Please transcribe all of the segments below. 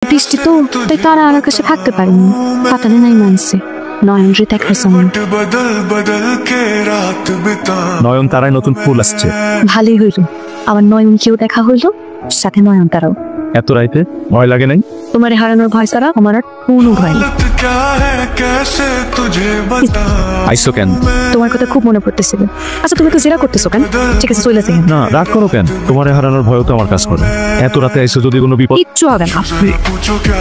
বৃষ্টি তো তাই তারা আর কাছে থাকতে পারেনি, পাতালে নাই মানছে নয়ন রে দেখার সময়। নয়ন তারায় নতুন ফুল আসছে, ভালোই হইল, আবার নয়ন কেউ দেখা হইল, সাথে নয়ন তারাও। এত রাইতে ভয় লাগে নাই? তোমার হারানোর ভয় ছাড়া আমার আর কোনো ভয় নেই। আইসো কেন? তোমার কথা খুব মনে পড়তেছিল। আচ্ছা তুমি তো জেরা করতেছো কেন? ঠিক আছে চলে যাই। না রাগ করো কেন? তোমার হারানোর ভয়ও তো আমার কাজ করে। এত রাতে আইসো, যদি কোনো বিপদ। কিচ্ছু হবে না,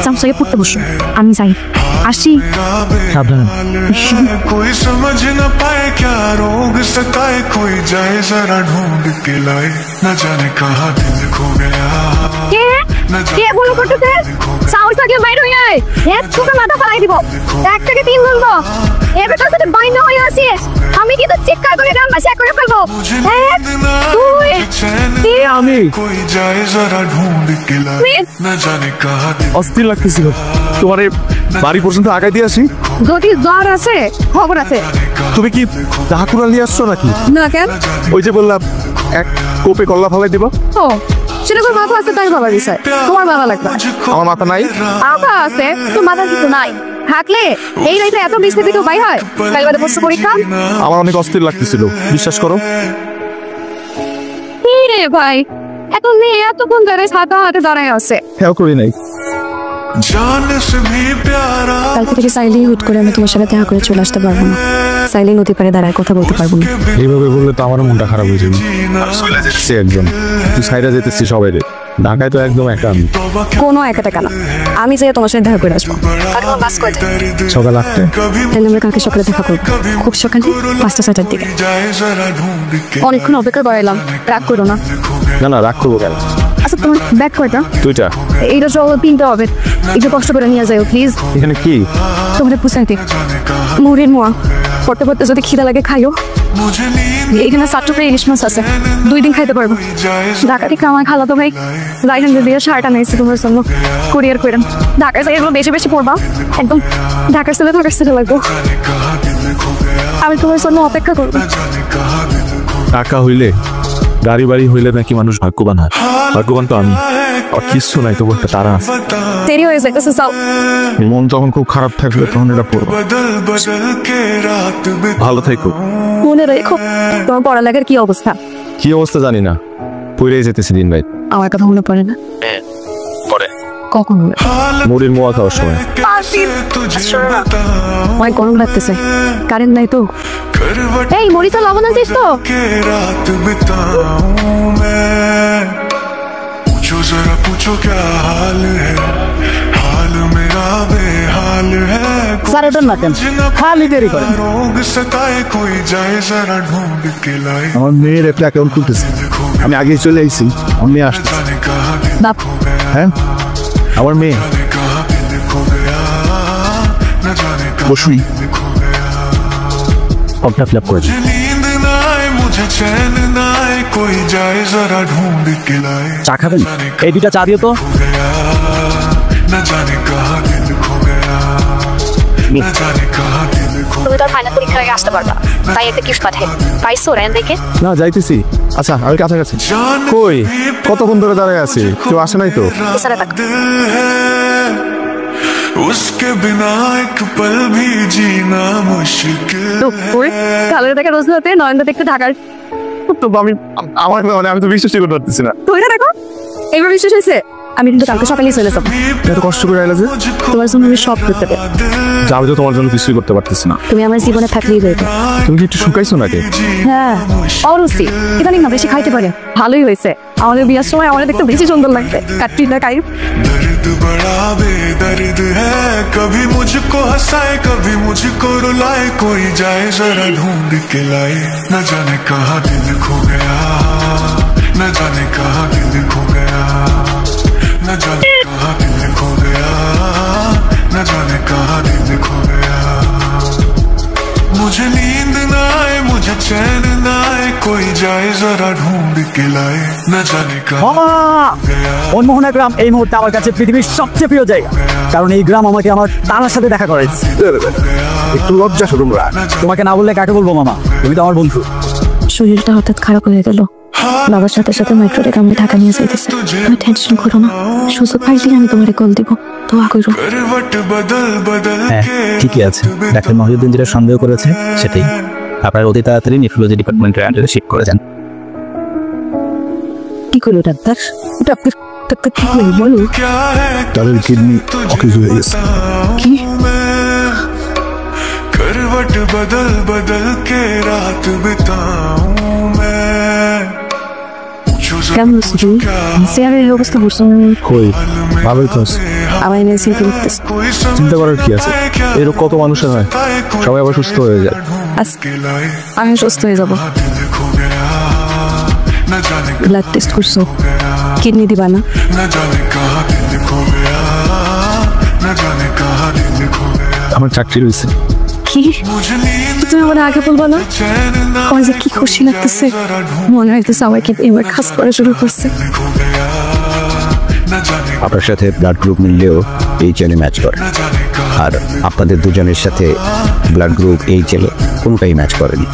চামচাকে পড়তে বসো, আমি যাই আসি। সাবধান। कोई समझ न पाए क्या रोग सताए, कोई जाए जरा ढूंढ के लाए, न जाने कहाँ दिल खो गया। কে বলো করতেছে? সাউন্ড থেকে বাইরে হই আয়, এক চোখে মাথা ফালাই দিব, এক থেকে তিন বলবো। এবার তোর সাথে বাইন না হয়ে আসিস, আমি কি তো চিৎকার করে গান বাসা করে ফেলবো। এক দুই তিন। আমি कोई जाए जरा ढूंढ के लाए, न जाने कहाँ दिल। অস্থির লাগতেছিল, তোমার বাড়ি পর্যন্ত আগাই দিয়ে আসি। যদি জ্বর আছে খবর আছে। তুমি কি ঢাকুরা নিয়ে আসছো নাকি? না কেন? ওই যে বললাম এক কোপে কল্লা ফালাই দিবা। ও সেটা করে মাথা আছে তাই বাবা দিছে, তোমার বাবা লাগবে। আমার মাথা নাই। মাথা আছে তো মাথা কিছু নাই, থাকলে এই রাইতে এত বৃষ্টি থেকে বাই হয়। কাল বাদে বসে পরীক্ষা। আমার অনেক অস্থির লাগতেছিল, বিশ্বাস করো। কি রে ভাই, এত মেয়ে এতক্ষণ ধরে ছাতা হাতে দাঁড়ায় আছে। খেয়াল করি নাই। जान से भी प्यारा কালকে থেকে চাইলেই হুট করে আমি তোমার সাথে দেখা করে চলে আসতে পারবো না, চাইলেই নদী পাড়ে দাঁড়ায় কথা বলতে পারবো না। এইভাবে বললে তো আমার মনটা খারাপ হয়ে যাবে। চলে যাচ্ছে একজন, তুই সাইডে যেতেছি সবাই রে। ঢাকায় তো একদম একা আমি। কোনো একা টাকা না, আমি যাই তোমার সাথে দেখা করে আসবো। বাস করে সকাল 8টায়। তাহলে আমরা কালকে সকালে দেখা করবো, খুব সকালে 5টা-6টার দিকে। जाए जरा ढूंढ के। অনেকক্ষণ অপেক্ষা করাইলাম, রাগ করো না। না না রাগ করবো কেন? আচ্ছা তোমার ব্যাগ কয়টা? 2টা। এইটা সব 3টা হবে, একটু কষ্ট করে নিয়ে যাও প্লিজ। এখানে কি? তোমাদের পুষাইতে মুড়ির মোয়া, পড়তে পড়তে যদি খিদা লাগে খাইও। मुझे नींद এখানে 7 টুকরা ইলিশ মাছ আছে, 2 দিন খাইতে পারবো। जाए ঢাকা থেকে আমার খালাতো ভাই রাইহান দিয়ে শার্ট আনাইছে তোমার জন্য, কুরিয়ার করে। ঢাকায় যাই এগুলো বেশি বেশি পড়বা, একদম ঢাকার ছেলে লাগবো। जाने कहाँ दिल खो गया, আমি তোমার জন্য অপেক্ষা করবো। जाने कहाँ दिल खो টাকা হইলে গাড়ি বাড়ি হইলে নাকি মানুষ ভাগ্যবান হয়। ভাগ্যবান তো আমি, আর কিচ্ছু নাই, তবু একটা তারা আছে। बता। দেরি হয়ে যাইতেছে, যাও। মন যখন খুব খারাপ থাকবে তখন এটা পড়বো। बदल बदल के रात बिता। ভালো থাকো। মনে রেখো তোমার পড়ালেখার কি অবস্থা। কি অবস্থা জানি না, পড়েই যেতেছি দিন ভাই। আমার কথা মনে পড়ে না? পরে কখন মনে? মুড়ির মোয়া খাওয়ার সময়। तुझे बताऊं অনেক गरम লাগতেছে, কারেন্ট নাই তো। करवट এই মরিচা লবণ আছিস তো? के रात बिताऊं मैं, पूछो जरा पूछो क्या हाल है, हाल मेरा बेहाल है। सारे डन ना केन खाली देरी करे। रोग सताए कोई जाए जरा ढूंढ के लाए, আমার মেয়ের একটা অ্যাকাউন্ট খুলতেছে, আমি আগে চলে আইছি। আমার মেয়ে আসছে। जाने कहाँ दिल বাপ खो गया, হ্যাঁ আমার মেয়ে। जाने कहाँ दिल खो गया, न जाने कहाँ বসুন, दिल खो गया। ফর্মটা ফিল আপ করে দিন। मुझे नींद ना आए मुझे चैन ना आए, कोई जाए जरा ढूंढ के लाए, চা খাবেন? এই দুইটা চা দিও তো। खो गया, न जाने कहाँ दिल खो गया, न जाने कहाँ दिल खो তুমি তো ফাইনাল পরীক্ষার আগে আসতে পারবা, তাই একটা গিফট পাঠাই। পাইছো রায়ন দেখে? না যাইতেছি। আচ্ছা আমি কাছাকাছি। जान কই কতক্ষণ ধরে দাঁড়ায় আছি, কেউ আসে নাই তো? পিছনে তাক। दिल है, उसके बिना एक पल भी जीना मुश्किल ওই কালের দেখে রোজ রাতে নয়নদা দেখতে ঢাকার। তো আমি আমার মানে আমি তো বিশ্বাসই করতে পারতেছি না। তুই না দেখো এইবার বিশ্বাস হয়েছে? আমি কিন্তু কালকে সকালেই চলে যাবো। এত কষ্ট করে আইলা যে? তোমার জন্য আমি সব করতে পারি। যাবে তো তোমার জন্য কিছুই করতে পারতেছি না। তুমি আমার জীবনে থাকলেই হইবে। তুমি কি একটু শুকাইছো নাকি? হ্যাঁ অরুচি ইদানিং না বেশি খাইতে পারে, ভালোই হয়েছে। আমাদের বিয়ার সময় আমাদের দেখতে বেশি সুন্দর লাগবে। কাটরিনা কাইফ। दर्द बड़ा बेदर्द है, कभी मुझको हंसाए कभी मुझको रुलाए, कोई जाए जरा ढूंढ के लाए, न जाने कहाँ दिल खो गया, न जाने कहाँ दिल खो गया, न जाने कहाँ दिल खो गया, न जाने कहाँ दिल खो गया। मुझे नींद ना आए मुझे चैन ना आए, कोई जाए जरा ढूंढ के लाए, न जाने कहाँ गया। মনমোহনা গ্রাম এই মুহূর্তে আমার কাছে পৃথিবীর সবচেয়ে প্রিয় জায়গা, কারণ এই গ্রাম আমাকে আমার তারার সাথে দেখা করাইছে। একটু লজ্জা শুরু। তোমাকে না বললে কাকে বলবো মামা, তুমি তো আমার বন্ধু। শরীরটা হঠাৎ খারাপ হয়ে গেল, বাবার সাথে সাথে মেট্রো রেখে আমি ঢাকা নিয়ে যাইতেছে। তুমি টেনশন করো না, সুযোগ পাইলে আমি তোমারে কল দিব, দোয়া করো। करवट बदल बदल হ্যাঁ के ঠিকই আছে, ডাক্তার মহিউদ্দিন যেটা সন্দেহ করেছে সেটাই। আপনার অতি তাড়াতাড়ি নেফ্রোলজি ডিপার্টমেন্টের আন্ডারে শিফট করে যান। কি করলো ডাক্তার? ডাক্তার ডাক্তার কি করলো বলো? क्या है তাদের কিডনি অকেজ হয়ে গেছে। কি? करवट बदल बदल के रात बिताऊं मैं पूछो কেমন আছো তুমি? চেয়ারের এই অবস্থা বুঝছো? কই ভালোই তো আছে। আমার এনে চিন্তা করতেছে। कोई চিন্তা করার কি আছে, এরকম কত মানুষের হয়, সবাই আবার সুস্থ হয়ে যায়। के लाए আমি সুস্থ হয়ে যাবো। दिल खो गया न जाने ব্লাড টেস্ট করছো, কিডনি দিবা না? न जाने कहाँ दिल खो गया न जाने कहाँ दिल खो गया আমার চাকরি রয়েছে। কি? मुझे नींद তুমি আমার আগে বলবো না? चैन ना আমার যে কি খুশি লাগতেছে, মনে হইতেছে আমার কি এবার কাজ করা শুরু করছে। खो गया न जाने আপনার সাথে ব্লাড গ্রুপ মিললেও এই চেনে ম্যাচ করে, न जाने कहाँ আর আপনাদের দুজনের সাথে ব্লাড গ্রুপ এই চেনে কোনোটাই ম্যাচ করেনি।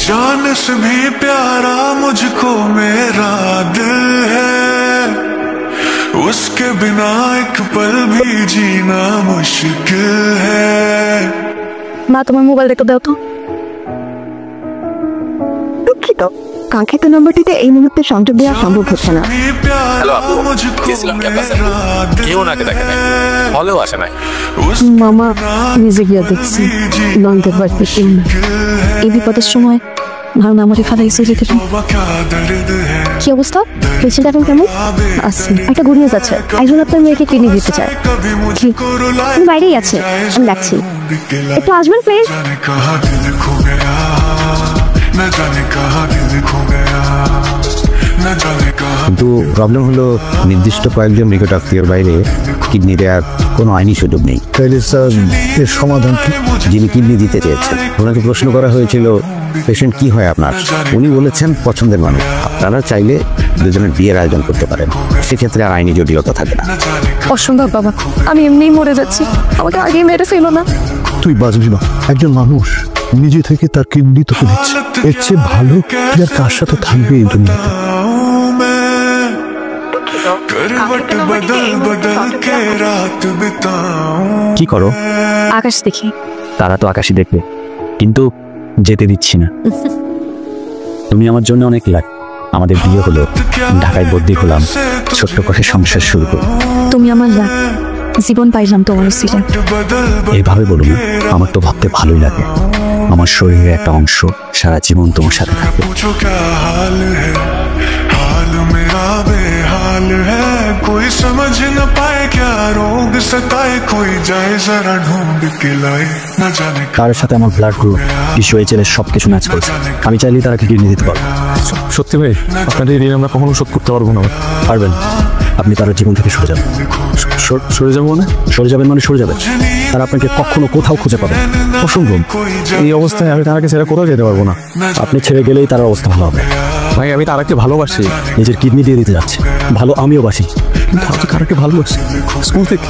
जान से भी प्यारा मुझको मेरा दिल है उसके बिना एक पल भी जीना मुश्किल है মা তোমার মোবাইল একটু দাও তো। দুঃখিত, কাঙ্ক্ষিত নম্বরটিতে এই মুহূর্তে সংযোগ দেওয়া সম্ভব হচ্ছে না। भी प्यारा मुझको मेरा दिल কেউ নাকে দেখে নাই, হলেও আসে নাই। মামা নিজে গিয়ে দেখছি লন্ডনের বাড়িতে কেউ না। এই বিপদের সময় ভাবনা আমাকে ফাদাইছে যেতে। तौबा क्या दर्द है কি অবস্থা? পেশেন্ট এখন কেমন আছে? একটা ঘুরিয়ে যাচ্ছে, একজন আপনার মেয়েকে কিডনি দিতে চায়। कभी मुझको रुलाए আমি বাইরেই আছে, আমি ডাকছি। একটু আসবেন প্লিজ। जाने कहाँ दिल खो गया न जाने कहाँ दिल खो गया न जाने कहाँ কিন্তু প্রবলেম হলো নির্দিষ্ট কয়েকজন নিকট আত্মীয়র বাইরে কিডনি দেওয়ার কোনো আইনি সুযোগ নেই। তাইলে স্যার এর সমাধান কি? যিনি কিডনি দিতে চেয়েছেন ওনাকে প্রশ্ন করা হয়েছিল পেশেন্ট কি হয় আপনার, উনি বলেছেন পছন্দের মানুষ। আপনারা চাইলে দুজনের বিয়ের আয়োজন করতে পারেন, সেক্ষেত্রে আর আইনি জটিলতা থাকে না। অসম্ভব বাবা, আমি এমনিই মরে যাচ্ছি, আমাকে আগেই মেরে ফেলো না। তুই বাঁচবি না, একজন মানুষ নিজে থেকে তার কিডনি তোকে দিচ্ছে, এর চেয়ে ভালো তুই আর কার সাথে থাকবে এই দুনিয়াতে? हूँ मैं करवट बदल बदल के रात बिताऊं কি করো? আকাশ দেখি। তারা তো আকাশই দেখবে, কিন্তু যেতে দিচ্ছি না। তুমি আমার জন্য অনেক লাগ। আমাদের বিয়ে হলো, ঢাকায় বদলি হলাম, ছোট্ট করে সংসার শুরু করো। তুমি আমার লাগ, জীবন পাইলাম তোমার ছিলেন। बदल এইভাবে বলো না, আমার তো ভাবতে ভালোই লাগে। আমার শরীরের একটা অংশ সারা জীবন তোমার সাথে থাকবে। पूछो क्या हाल है हाल मेरा बेहाल है कोई समझ न पाए क्या रोग सताए कोई जाए जरा ढूंढ के लाए न जाने তার সাথে আমার ব্লাড গ্রুপ টিস্যু এইচএলের সবকিছু ম্যাচ করছে। আমি চাইলেই তারা কিডনি দিতে পারবো। সত্যি ভাই, আপনাদের এই ঋণ আমরা কখনো শোধ করতে পারবো না। পারবেন, আপনি তার জীবন থেকে সরে যাবেন। সরে যাবো না? সরে যাবেন মানে সরে যাবেন, তারা আপনাকে কখনো কোথাও খুঁজে পাবে না। অসম্ভব। कोई এই অবস্থায় আমি তারাকে ছেড়ে কোথাও যেতে পারবো না। আপনি ছেড়ে গেলেই তার অবস্থা ভালো হবে। ভাই আমি তারাকে ভালোবাসি, নিজের কিডনি দিয়ে দিতে যাচ্ছে। ভালো আমিও বাসি। কিন্তু আমি তারাকে ভালোবাসি স্কুল থেকে,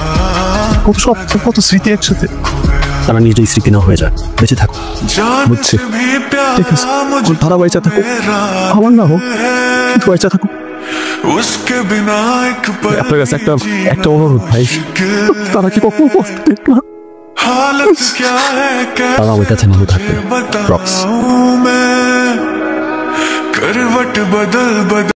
কত সব কত স্মৃতি একসাথে। তারা নিজেই স্মৃতি না হয়ে যায়, বেঁচে থাকো। जान मुझसे से भी ठीक है, प्यारा और तारा बैचा था, मेरा আমার না হোক কিন্তু বাচ্চা থাকুক। उसके बिना एक पल আপনার কাছে একটা जीना একটা অনুরোধ ভাই, मुश्किल তারা কি কখনো কষ্ট দেখলো না? हालत क्या है তারা আমার কাছে ভালো থাকবে। बताऊं मैं करवट बदल बदल